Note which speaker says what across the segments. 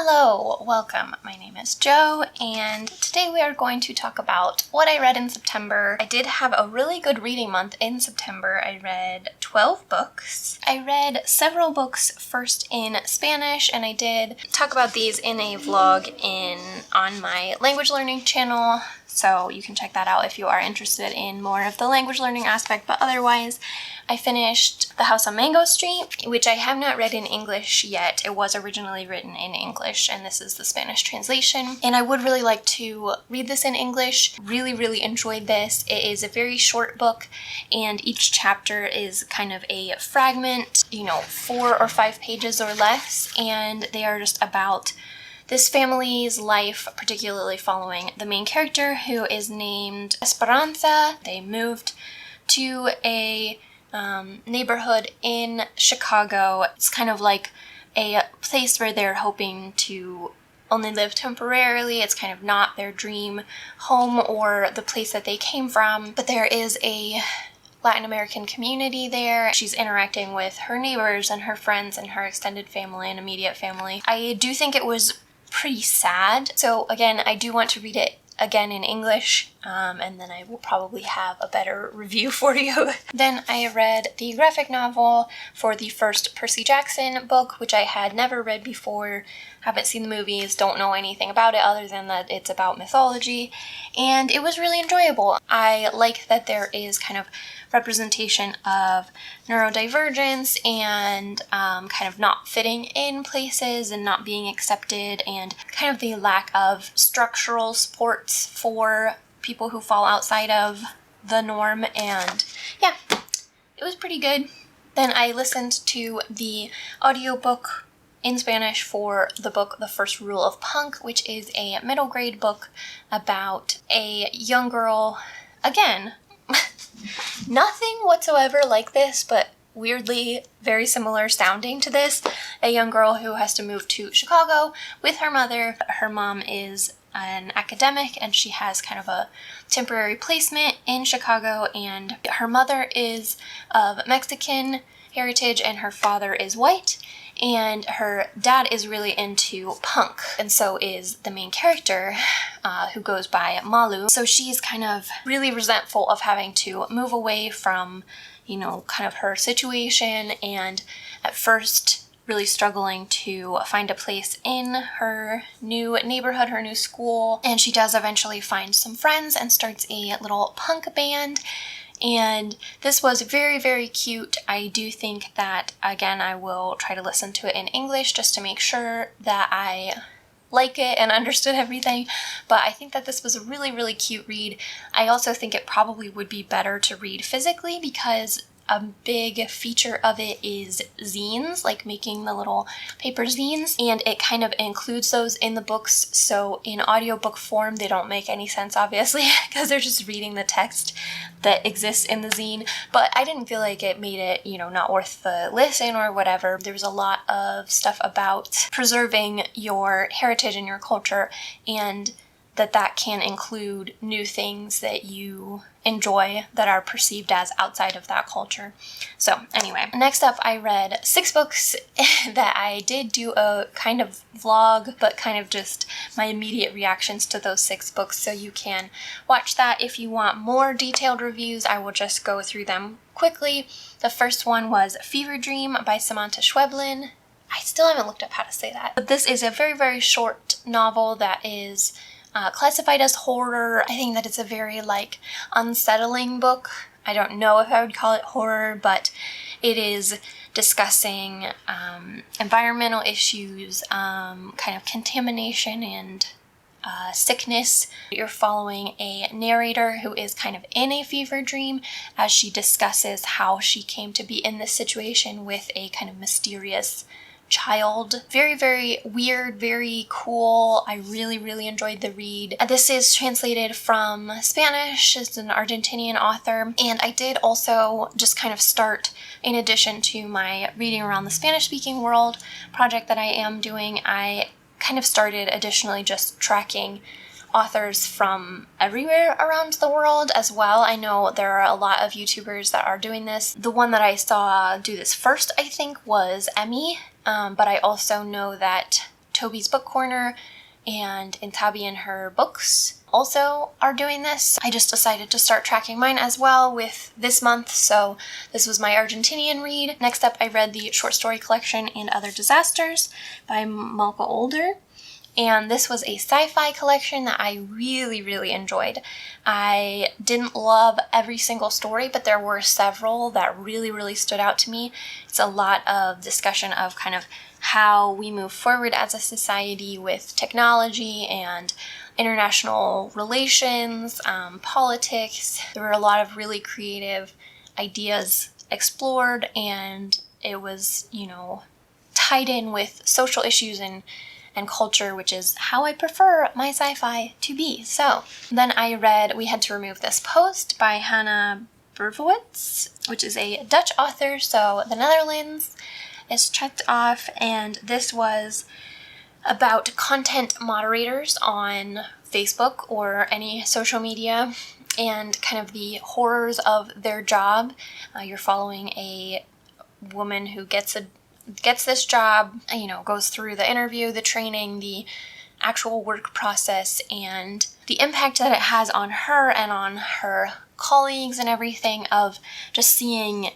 Speaker 1: Hello, welcome. My name is Jo, and today we are going to talk about what I read in September. I did have a really good reading month in September. I read 12 books. I read several books first in Spanish, and I did talk about these in a vlog on my language learning channel, so you can check that out if you are interested in more of the language learning aspect. But otherwise, I finished The House on Mango Street, which I have not read in English yet. It was originally written in English, and this is the Spanish translation. And I would really like to read this in English. Really enjoyed this. It is a very short book, and each chapter is kind of a fragment, 4 or 5 pages or less, and they are just about this family's life, particularly following the main character, who is named Esperanza. They moved to a neighborhood in Chicago. It's kind of like a place where they're hoping to only live temporarily. It's kind of not their dream home or the place that they came from, but there is a Latin American community there. She's interacting with her neighbors and her friends and her extended family and immediate family. I do think it was pretty sad. So again, I do want to read it again in English, and then I will probably have a better review for you. Then I read the graphic novel for the first Percy Jackson book, which I had never read before, haven't seen the movies, don't know anything about it other than that it's about mythology, and it was really enjoyable. I like that there is kind of representation of neurodivergence and kind of not fitting in places and not being accepted, and kind of the lack of structural supports for people who fall outside of the norm. And yeah, it was pretty good. Then I listened to the audiobook in Spanish for the book The First Rule of Punk, which is a middle grade book about a young girl. Again, nothing whatsoever like this, but weirdly very similar sounding to this. A young girl who has to move to Chicago with her mother. Her mom is an academic and she has kind of a temporary placement in Chicago, and her mother is of Mexican heritage and her father is white, and her dad is really into punk, and so is the main character, who goes by Malu. So she's kind of really resentful of having to move away from, kind of her situation, and at first really struggling to find a place in her new neighborhood, her new school. And she does eventually find some friends and starts a little punk band. And this was very cute. I do think that, again, I will try to listen to it in English just to make sure that I like it and understood everything, but I think that this was a really cute read. I also think it probably would be better to read physically, because a big feature of it is zines, like making the little paper zines, and it kind of includes those in the books. So in audiobook form, they don't make any sense, obviously, because they're just reading the text that exists in the zine. But I didn't feel like it made it, not worth the listen or whatever. There was a lot of stuff about preserving your heritage and your culture, and that can include new things that you enjoy that are perceived as outside of that culture. So anyway, next up I read 6 books that I did do a kind of vlog, but kind of just my immediate reactions to those 6 books, so you can watch that. If you want more detailed reviews, I will just go through them quickly. The first one was Fever Dream by Samantha Schweblin. I still haven't looked up how to say that. But this is a very short novel that is classified as horror. I think that it's a very unsettling book. I don't know if I would call it horror, but it is discussing environmental issues, kind of contamination and sickness. You're following a narrator who is kind of in a fever dream as she discusses how she came to be in this situation with a kind of mysterious child. Very weird, very cool. I really enjoyed the read. This is translated from Spanish. It's an Argentinian author, and I did also just kind of start, in addition to my Reading Around the Spanish-Speaking World project that I am doing, I kind of started additionally just tracking authors from everywhere around the world as well. I know there are a lot of YouTubers that are doing this. The one that I saw do this first, I think, was Emmy, but I also know that Toby's Book Corner and Intabi and her books also are doing this. I just decided to start tracking mine as well with this month, so this was my Argentinian read. Next up, I read the short story collection And Other Disasters by Malka Older. And this was a sci-fi collection that I really, really enjoyed. I didn't love every single story, but there were several that really, really stood out to me. It's a lot of discussion of kind of how we move forward as a society with technology and international relations, politics. There were a lot of really creative ideas explored, and it was, tied in with social issues and culture, which is how I prefer my sci-fi to be. So then I read We Had to Remove This Post by Hannah Bervowitz, which is a Dutch author, so the Netherlands is checked off, and this was about content moderators on Facebook or any social media and kind of the horrors of their job. You're following a woman who gets this job, goes through the interview, the training, the actual work process, and the impact that it has on her and on her colleagues and everything, of just seeing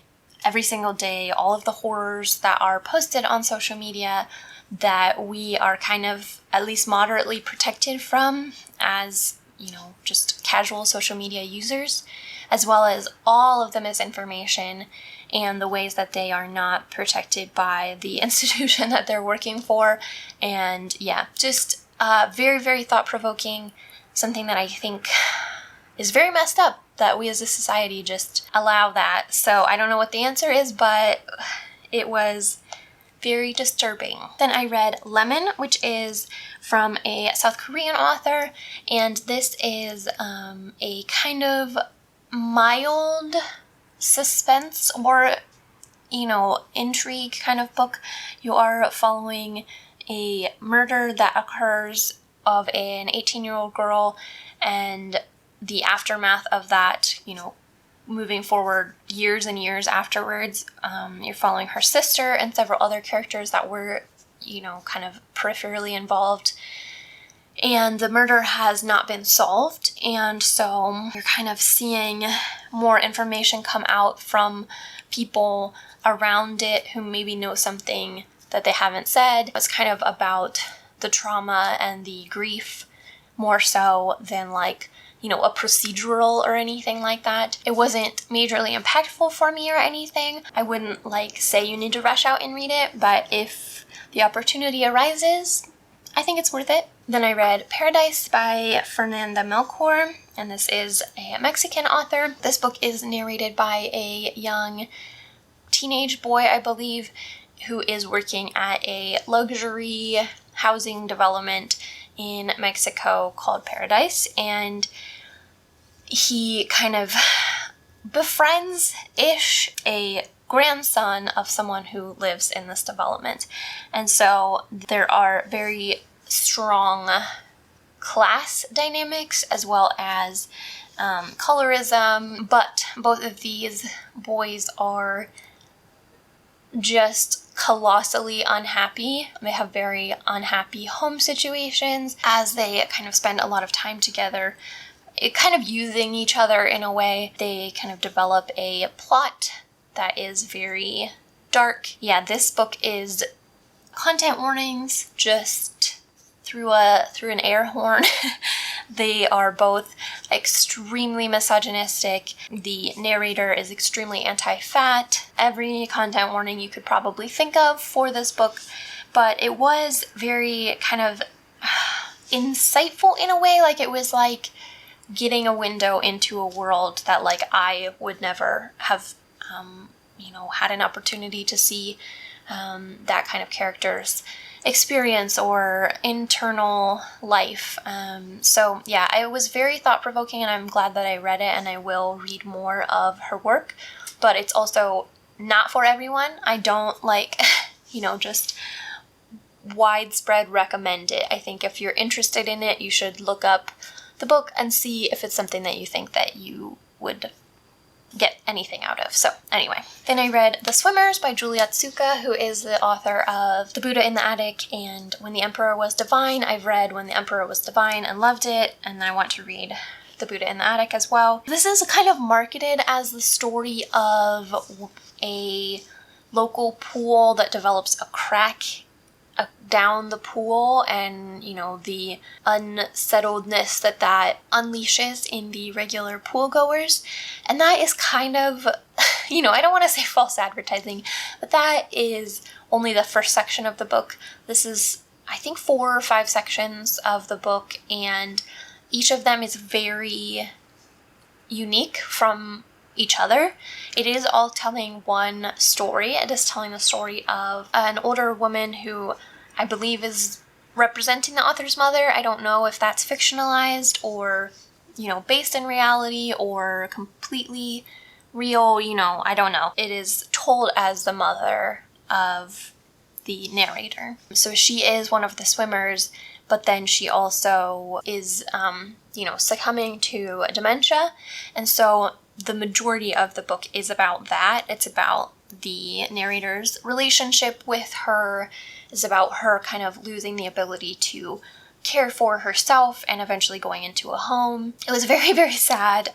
Speaker 1: every single day all of the horrors that are posted on social media that we are kind of at least moderately protected from as, just casual social media users, as well as all of the misinformation and the ways that they are not protected by the institution that they're working for. And yeah, just very, very thought-provoking, something that I think is very messed up that we as a society just allow that. So I don't know what the answer is, but it was very disturbing. Then I read Lemon, which is from a South Korean author, and this is a kind of mild suspense or, intrigue kind of book. You are following a murder that occurs of an 18-year-old girl and the aftermath of that, moving forward years and years afterwards. You're following her sister and several other characters that were, kind of peripherally involved. And the murder has not been solved, and so you're kind of seeing more information come out from people around it who maybe know something that they haven't said. It's kind of about the trauma and the grief more so than a procedural or anything like that. It wasn't majorly impactful for me or anything. I wouldn't say you need to rush out and read it, but if the opportunity arises, I think it's worth it. Then I read Paradise by Fernanda Melchor, and this is a Mexican author. This book is narrated by a young teenage boy, I believe, who is working at a luxury housing development in Mexico called Paradise, and he kind of befriends-ish a grandson of someone who lives in this development. And so there are very strong class dynamics as well as colorism, but both of these boys are just colossally unhappy. They have very unhappy home situations as they kind of spend a lot of time together, kind of using each other in a way. They kind of develop a plot that is very dark. Yeah, this book is content warnings just through an air horn. They are both extremely misogynistic. The narrator is extremely anti-fat. Every content warning you could probably think of for this book, but it was very kind of insightful in a way. It was getting a window into a world that I would never have had an opportunity to see that kind of character's experience or internal life. So yeah, it was very thought-provoking, and I'm glad that I read it, and I will read more of her work, but it's also not for everyone. I don't just widespread recommend it. I think if you're interested in it, you should look up the book and see if it's something that you think that you would get anything out of. So anyway, then I read The Swimmers by Julia Tsuka, who is the author of The Buddha in the Attic and When the Emperor Was Divine. I've read When the Emperor Was Divine and loved it, and I want to read The Buddha in the Attic as well. This is kind of marketed as the story of a local pool that develops a crack down the pool, and you know, the unsettledness that unleashes in the regular pool goers. And that is kind of, you know, I don't want to say false advertising, but that is only the first section of the book. This is, I think, 4 or 5 sections of the book, and each of them is very unique from each other. It is all telling one story. It is telling the story of an older woman who I believe is representing the author's mother. I don't know if that's fictionalized or, you know, based in reality or completely real, you know, I don't know. It is told as the mother of the narrator. So she is one of the swimmers, but then she also is, you know, succumbing to dementia. And so the majority of the book is about that. It's about the narrator's relationship with her. It's about her kind of losing the ability to care for herself and eventually going into a home. It was very, very sad.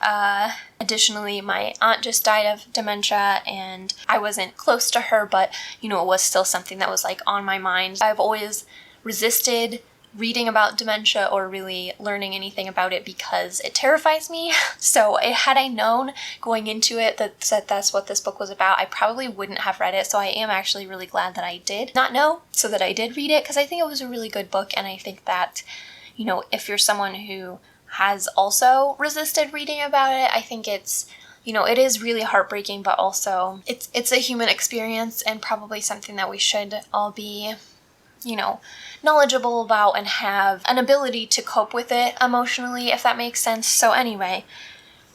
Speaker 1: Additionally, my aunt just died of dementia, and I wasn't close to her, but, you know, it was still something that was like on my mind. I've always resisted reading about dementia or really learning anything about it because it terrifies me. So had I known going into it that that's what this book was about, I probably wouldn't have read it. So I am actually really glad that I did not know, so that I did read it, because I think it was a really good book. And I think that, you know, if you're someone who has also resisted reading about it, I think it's, you know, it is really heartbreaking, but also it's a human experience and probably something that we should all be, you know, knowledgeable about and have an ability to cope with it emotionally, if that makes sense. So anyway,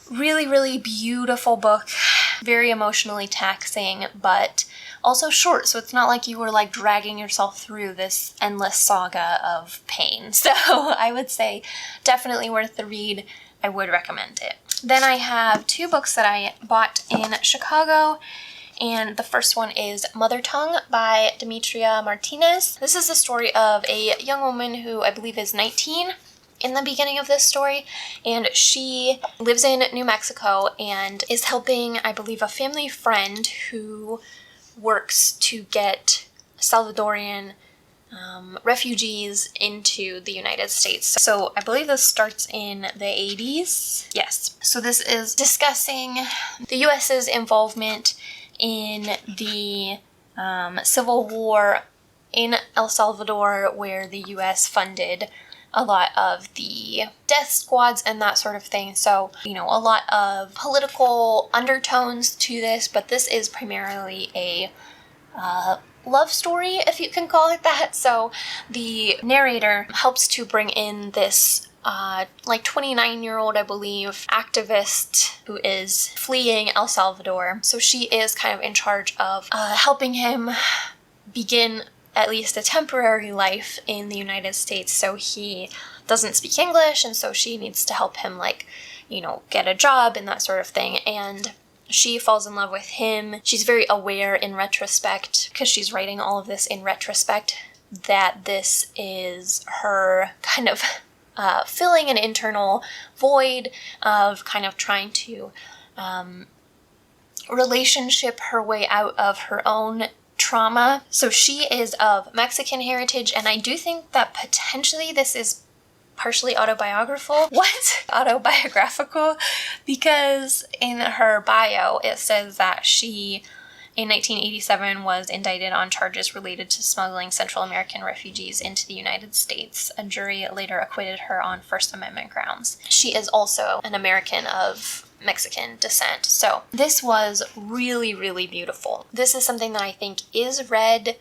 Speaker 1: really, really beautiful book, very emotionally taxing, but also short. So it's not like you were like dragging yourself through this endless saga of pain. So I would say definitely worth the read. I would recommend it. Then I have 2 books that I bought in Chicago. And the first one is Mother Tongue by Demetria Martinez. This is the story of a young woman who I believe is 19 in the beginning of this story, and she lives in New Mexico and is helping, I believe, a family friend who works to get Salvadorian refugees into the United States. So I believe this starts in the 80s. Yes. So this is discussing the US's involvement in the Civil War in El Salvador, where the US funded a lot of the death squads and that sort of thing. So, you know, a lot of political undertones to this, but this is primarily a love story, if you can call it that. So the narrator helps to bring in this like 29-year-old, I believe, activist who is fleeing El Salvador. So she is kind of in charge of helping him begin at least a temporary life in the United States. So he doesn't speak English, and so she needs to help him, like, you know, get a job and that sort of thing. And she falls in love with him. She's very aware in retrospect, because she's writing all of this in retrospect, that this is her kind of filling an internal void of kind of trying to relationship her way out of her own trauma. So she is of Mexican heritage, and I do think that potentially this is partially autobiographical. What? Autobiographical? Because in her bio it says that she, in 1987, was indicted on charges related to smuggling Central American refugees into the United States. A jury later acquitted her on First Amendment grounds. She is also an American of Mexican descent. So this was really, really beautiful. This is something that I think is read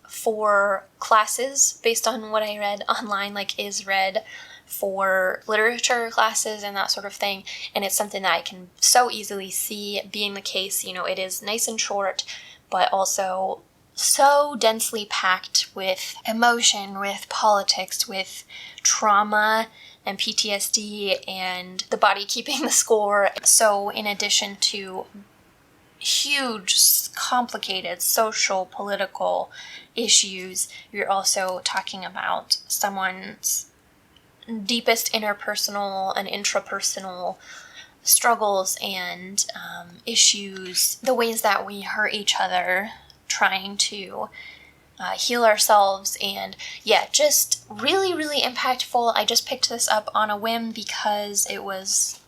Speaker 1: for classes, based on what I read online, like is read for literature classes and that sort of thing. And it's something that I can so easily see being the case. You know, it is nice and short, but also so densely packed with emotion, with politics, with trauma and PTSD and the body keeping the score. So in addition to huge, complicated social, political issues, you're also talking about someone's deepest interpersonal and intrapersonal struggles and issues, the ways that we hurt each other trying to heal ourselves, and yeah, just really, really impactful. I just picked this up on a whim because it was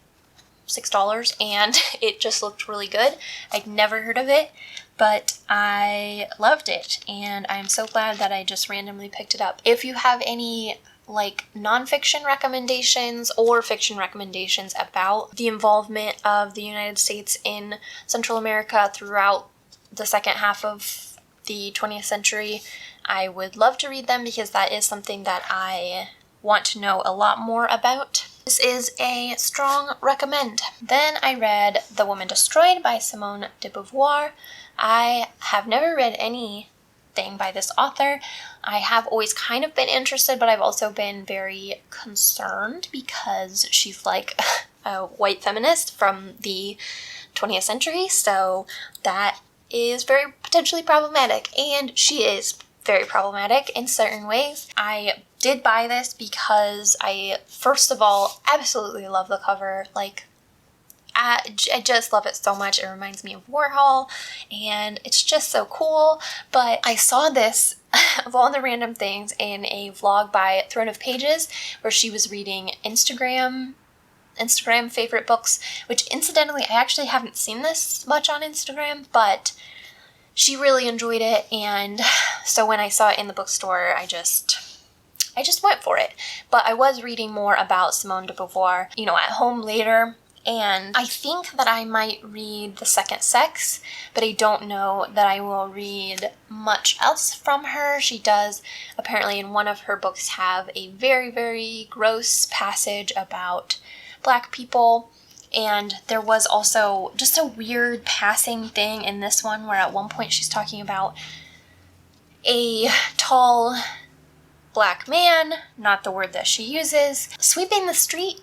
Speaker 1: $6 and it just looked really good. I'd never heard of it, but I loved it, and I'm so glad that I just randomly picked it up. If you have any like nonfiction recommendations or fiction recommendations about the involvement of the United States in Central America throughout the second half of the 20th century, I would love to read them because that is something that I want to know a lot more about. This is a strong recommend. Then I read The Woman Destroyed by Simone de Beauvoir. I have never read anything by this author. I have always kind of been interested, but I've also been very concerned because she's like a white feminist from the 20th century, so that is very potentially problematic, and she is very problematic in certain ways. I did buy this because I, first of all, absolutely love the cover. Like, I just love it so much. It reminds me of Warhol, and it's just so cool. But I saw this, of all the random things, in a vlog by Throne of Pages, where she was reading Instagram favorite books, which incidentally, I actually haven't seen this much on Instagram, but she really enjoyed it, and so when I saw it in the bookstore, I just went for it. But I was reading more about Simone de Beauvoir, at home later, and I think that I might read The Second Sex, but I don't know that I will read much else from her. She does, apparently in one of her books, have a very, very gross passage about Black people. And there was also just a weird passing thing in this one where at one point she's talking about a tall Black man, not the word that she uses, sweeping the street.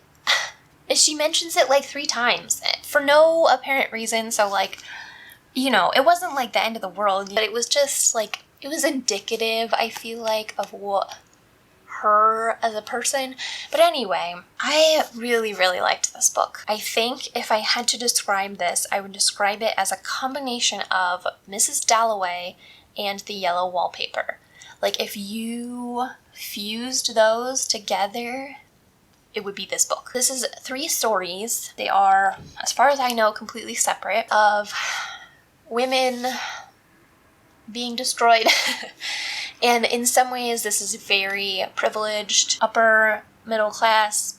Speaker 1: She mentions it like 3 times for no apparent reason. So it wasn't like the end of the world, but it was just like, it was indicative, I feel like, of what her as a person. But anyway, I really, really liked this book. I think if I had to describe this, I would describe it as a combination of Mrs. Dalloway and The Yellow Wallpaper. Like, if you fused those together, it would be this book. This is 3 stories. They are, as far as I know, completely separate, of women being destroyed. And in some ways, this is very privileged, upper middle class,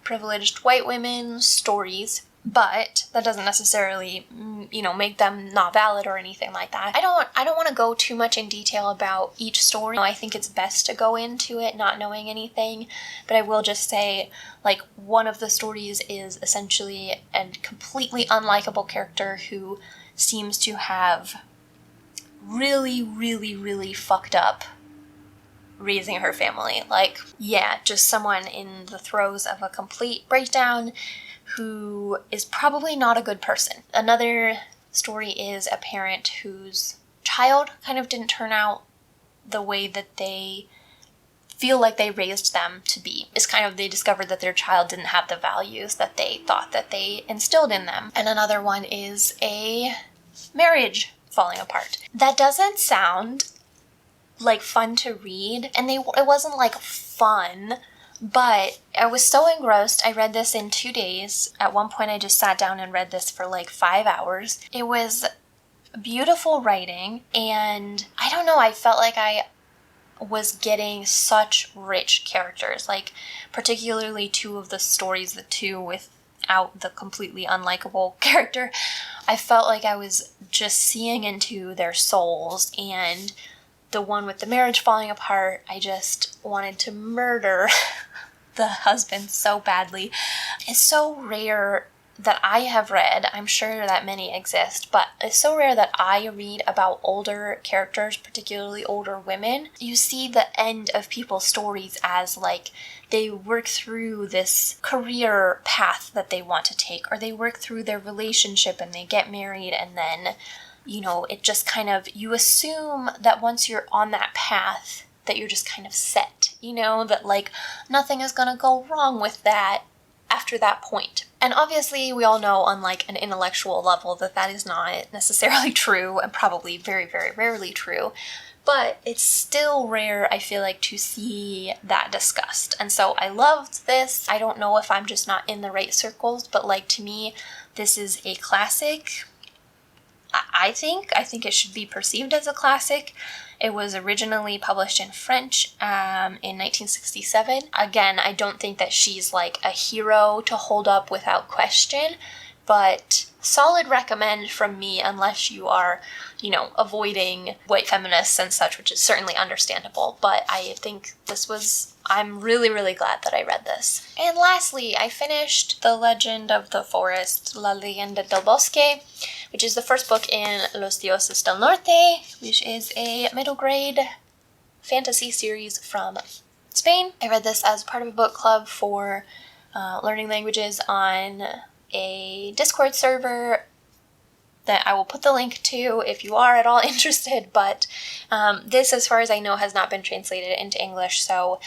Speaker 1: privileged white women stories, but that doesn't necessarily, make them not valid or anything like that. I don't want to go too much in detail about each story. I think it's best to go into it not knowing anything, but I will just say, one of the stories is essentially a completely unlikable character who seems to have really, really, really fucked up raising her family. Just someone in the throes of a complete breakdown who is probably not a good person. Another story is a parent whose child kind of didn't turn out the way that they feel like they raised them to be. It's kind of, they discovered that their child didn't have the values that they thought that they instilled in them. And another one is a marriage falling apart. That doesn't sound like fun to read, and it wasn't fun, but I was so engrossed. I read this in 2 days. At one point I just sat down and read this for 5 hours. It was beautiful writing, and I don't know, I felt like I was getting such rich characters, particularly 2 of the stories, the 2 without the completely unlikable character. I felt like I was just seeing into their souls, and the one with the marriage falling apart, I just wanted to murder the husband so badly. It's so rare that I have read, I'm sure that many exist, but it's so rare that I read about older characters, particularly older women. You see the end of people's stories as like they work through this career path that they want to take, or they work through their relationship and they get married, and then, you know, it just kind of, you assume that once you're on that path that you're just kind of set, you know, that like nothing is gonna go wrong with that after that point. And obviously we all know on like an intellectual level that that is not necessarily true, and probably very, very rarely true, but it's still rare, I feel like, to see that discussed. And so I loved this. I don't know if I'm just not in the right circles, but like to me, this is a classic. I think it should be perceived as a classic. It was originally published in French in 1967. Again, I don't think that she's like a hero to hold up without question, but solid recommend from me unless you are, you know, avoiding white feminists and such, which is certainly understandable. But I think I'm really, really glad that I read this. And lastly, I finished The Legend of the Forest, La Leyenda del Bosque, which is the first book in Los Dioses del Norte, which is a middle grade fantasy series from Spain. I read this as part of a book club for learning languages on a Discord server that I will put the link to if you are at all interested, but this, as far as I know, has not been translated into English, so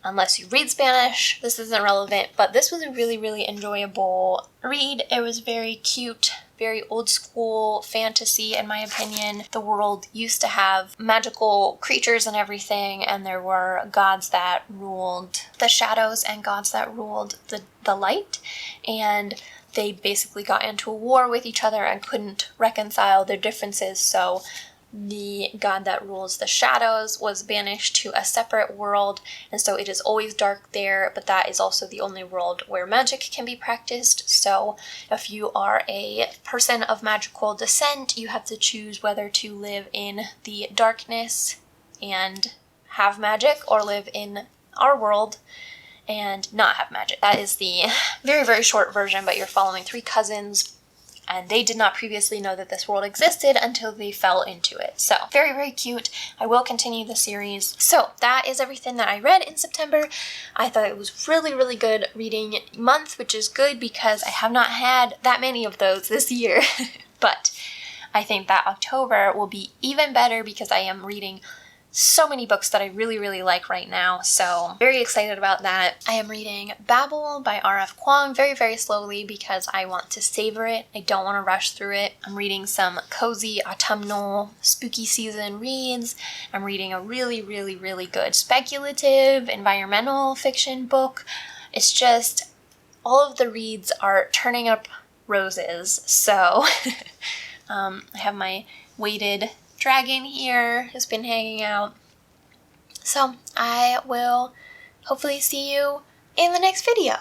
Speaker 1: unless you read Spanish, this isn't relevant, but this was a really, really enjoyable read. It was very cute, very old school fantasy, in my opinion. The world used to have magical creatures and everything, and there were gods that ruled the shadows and gods that ruled the light, and they basically got into a war with each other and couldn't reconcile their differences, so the god that rules the shadows was banished to a separate world, and so it is always dark there, but that is also the only world where magic can be practiced. So if you are a person of magical descent, you have to choose whether to live in the darkness and have magic, or live in our world and not have magic. That is the very, very short version, but you're following three cousins, and they did not previously know that this world existed until they fell into it. So very, very cute. I will continue the series. So that is everything that I read in September. I thought it was really, really good reading month, which is good because I have not had that many of those this year. But I think that October will be even better because I am reading so many books that I really, really like right now, so very excited about that. I am reading Babel by R.F. Kuang very, very slowly because I want to savor it. I don't want to rush through it. I'm reading some cozy autumnal spooky season reads. I'm reading a really, really, really good speculative environmental fiction book. It's just, all of the reads are turning up roses, so I have my weighted dragon here, has been hanging out. So I will hopefully see you in the next video.